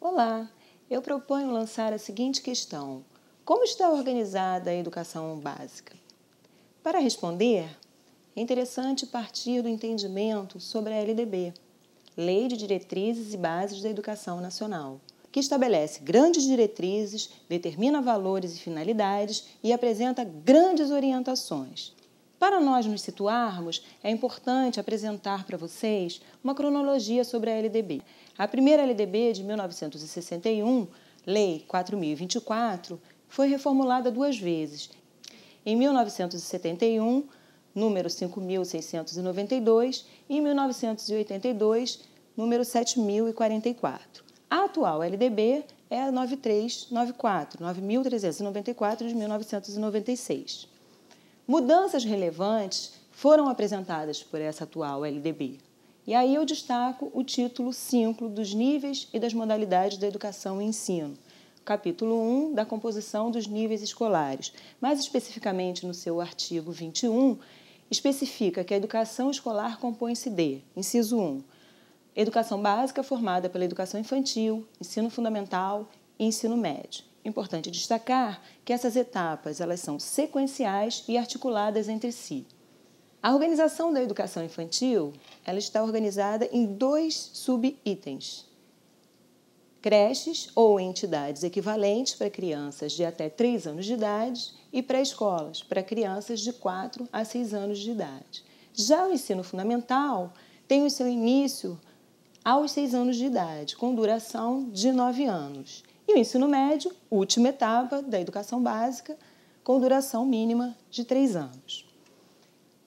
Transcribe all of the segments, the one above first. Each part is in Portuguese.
Olá, eu proponho lançar a seguinte questão: como está organizada a educação básica? Para responder, é interessante partir do entendimento sobre a LDB, Lei de Diretrizes e Bases da Educação Nacional, que estabelece grandes diretrizes, determina valores e finalidades e apresenta grandes orientações. Para nós nos situarmos, é importante apresentar para vocês uma cronologia sobre a LDB. A primeira LDB de 1961, Lei 4.024, foi reformulada 2 vezes. Em 1971, número 5.692, e em 1982, número 7.044. A atual LDB é a 9.394 de 1996. Mudanças relevantes foram apresentadas por essa atual LDB. E aí eu destaco o título 5 dos níveis e das modalidades da educação e ensino, capítulo 1 da composição dos níveis escolares. Mais especificamente no seu artigo 21, especifica que a educação escolar compõe-se de, inciso 1, educação básica formada pela educação infantil, ensino fundamental e ensino médio. Importante destacar que essas etapas elas são sequenciais e articuladas entre si. A organização da educação infantil ela está organizada em 2 subitens: creches ou entidades equivalentes para crianças de até 3 anos de idade e pré-escolas para crianças de 4 a 6 anos de idade. Já o ensino fundamental tem o seu início aos 6 anos de idade, com duração de 9 anos. E o ensino médio, última etapa da educação básica, com duração mínima de 3 anos.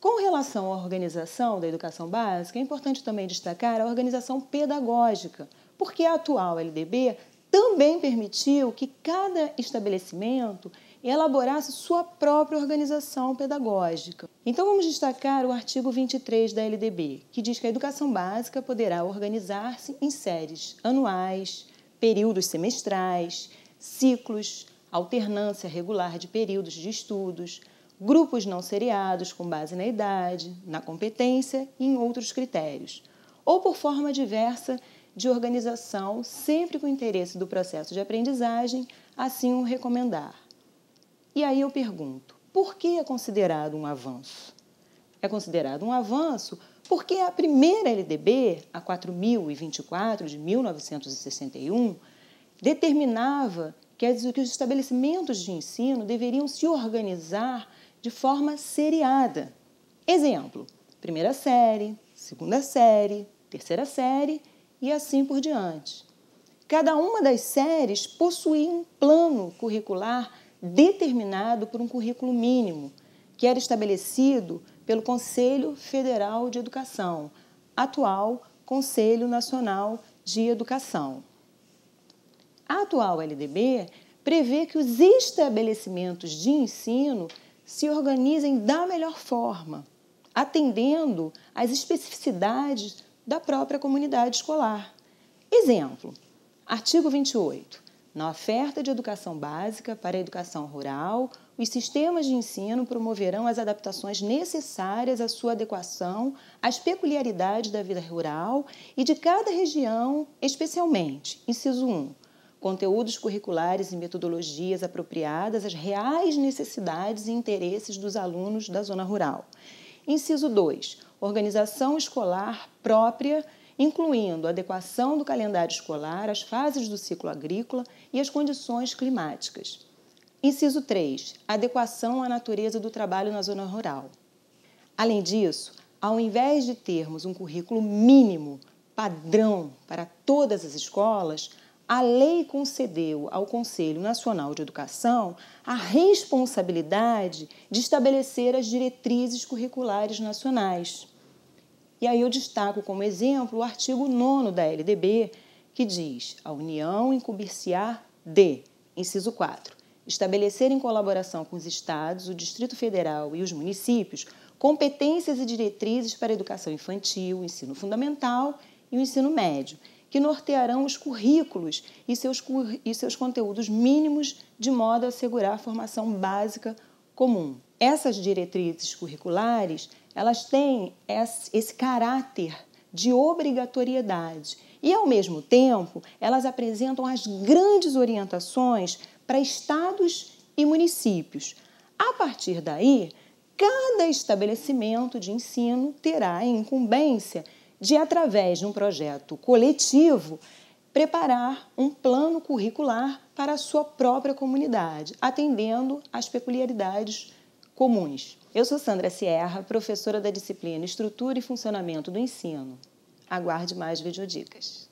Com relação à organização da educação básica, é importante também destacar a organização pedagógica, porque a atual LDB também permitiu que cada estabelecimento elaborasse sua própria organização pedagógica. Então vamos destacar o artigo 23 da LDB, que diz que a educação básica poderá organizar-se em séries anuais, períodos semestrais, ciclos, alternância regular de períodos de estudos, grupos não seriados com base na idade, na competência e em outros critérios, ou por forma diversa de organização, sempre com o interesse do processo de aprendizagem, assim o recomendar. E aí eu pergunto, por que é considerado um avanço? É considerado um avanço porque a primeira LDB, a 4.024 de 1961, determinava que os estabelecimentos de ensino deveriam se organizar de forma seriada. Exemplo, primeira série, segunda série, terceira série e assim por diante. Cada uma das séries possuía um plano curricular determinado por um currículo mínimo, que era estabelecido pelo Conselho Federal de Educação, atual Conselho Nacional de Educação. A atual LDB prevê que os estabelecimentos de ensino se organizem da melhor forma, atendendo às especificidades da própria comunidade escolar. Exemplo, artigo 28. Na oferta de educação básica para a educação rural, os sistemas de ensino promoverão as adaptações necessárias à sua adequação às peculiaridades da vida rural e de cada região, especialmente, inciso 1, conteúdos curriculares e metodologias apropriadas às reais necessidades e interesses dos alunos da zona rural. Inciso 2, organização escolar própria, incluindo a adequação do calendário escolar às fases do ciclo agrícola e às condições climáticas. Inciso 3, adequação à natureza do trabalho na zona rural. Além disso, ao invés de termos um currículo mínimo, padrão para todas as escolas, a lei concedeu ao Conselho Nacional de Educação a responsabilidade de estabelecer as diretrizes curriculares nacionais. E aí eu destaco como exemplo o artigo 9º da LDB, que diz: a União incumbir-se-á de, inciso 4, estabelecer em colaboração com os estados, o Distrito Federal e os municípios competências e diretrizes para a educação infantil, o ensino fundamental e o ensino médio, que nortearão os currículos e seus conteúdos mínimos de modo a assegurar a formação básica comum. Essas diretrizes curriculares, elas têm esse caráter de obrigatoriedade E, ao mesmo tempo, elas apresentam as grandes orientações para estados e municípios. A partir daí, cada estabelecimento de ensino terá a incumbência de, através de um projeto coletivo, preparar um plano curricular para a sua própria comunidade, atendendo às peculiaridades comuns. Eu sou Sandra Sierra, professora da disciplina Estrutura e Funcionamento do Ensino. Aguarde mais videodicas.